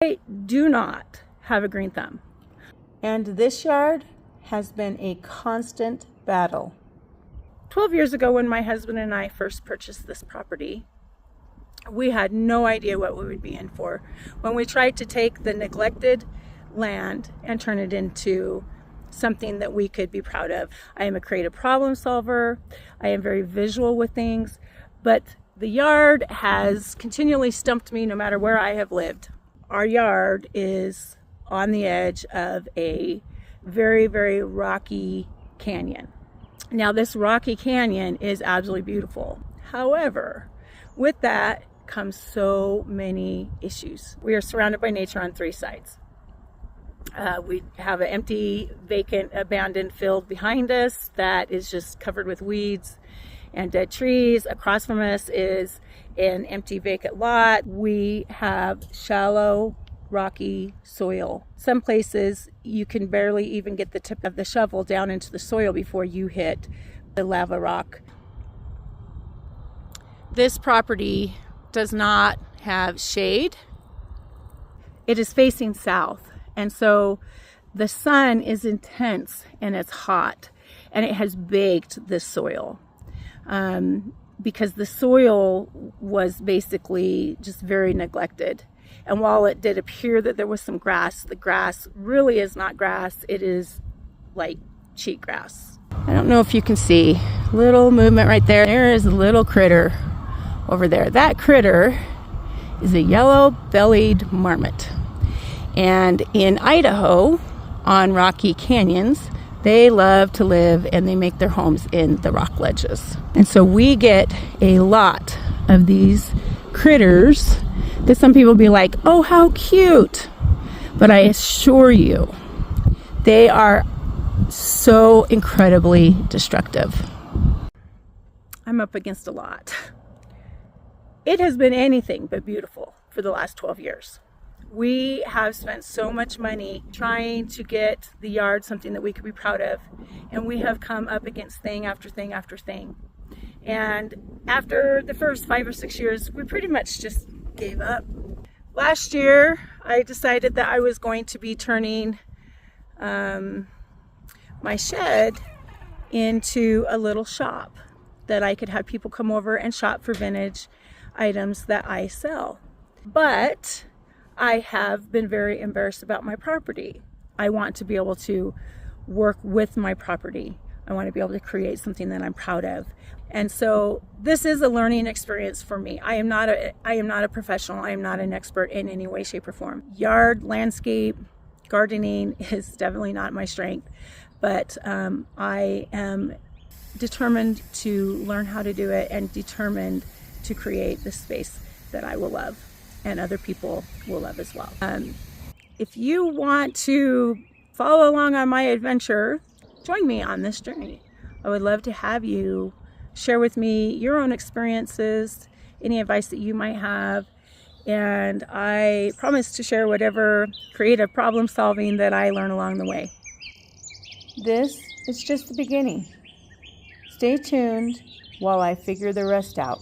I do not have a green thumb. And this yard has been a constant battle. 12 years ago, when my husband and I first purchased this property, we had no idea what we would be in for when we tried to take the neglected land and turn it into something that we could be proud of. I am a creative problem solver. I am very visual with things, but the yard has continually stumped me no matter where I have lived. Our yard is on the edge of a very, very rocky canyon. Now, this rocky canyon is absolutely beautiful. However, with that comes so many issues. We are surrounded by nature on 3 sides. We have an empty, vacant, abandoned field behind us that is just covered with weeds and dead trees. Across from us is an empty, vacant lot. We have shallow, rocky soil. Some places you can barely even get the tip of the shovel down into the soil before you hit the lava rock. This property does not have shade. It is facing south, and so the sun is intense and it's hot, and it has baked the soil because the soil was basically just very neglected. And while it did appear that there was some grass, the grass really is not grass. It is like cheat grass. I don't know if you can see, little movement right there. There is a little critter over there. That critter is a yellow-bellied marmot. And in Idaho, on rocky canyons, they love to live and they make their homes in the rock ledges. And so we get a lot of these critters that some people be like, oh, how cute. But I assure you, they are so incredibly destructive. I'm up against a lot. It has been anything but beautiful for the last 12 years. We have spent so much money trying to get the yard something that we could be proud of, and we have come up against thing after thing after thing. And after the first 5 or 6 years, we pretty much just gave up. Last year, I decided that I was going to be turning my shed into a little shop that I could have people come over and shop for vintage items that I sell. But I have been very embarrassed about my property. I want to be able to work with my property. I want to be able to create something that I'm proud of. And so this is a learning experience for me. I am not a professional. I am not an expert in any way, shape, or form. Yard, landscape, gardening is definitely not my strength, but I am determined to learn how to do it and determined to create the space that I will love and other people will love as well. If you want to follow along on my adventure, join me on this journey. I would love to have you share with me your own experiences, any advice that you might have, and I promise to share whatever creative problem solving that I learn along the way. This is just the beginning. Stay tuned while I figure the rest out.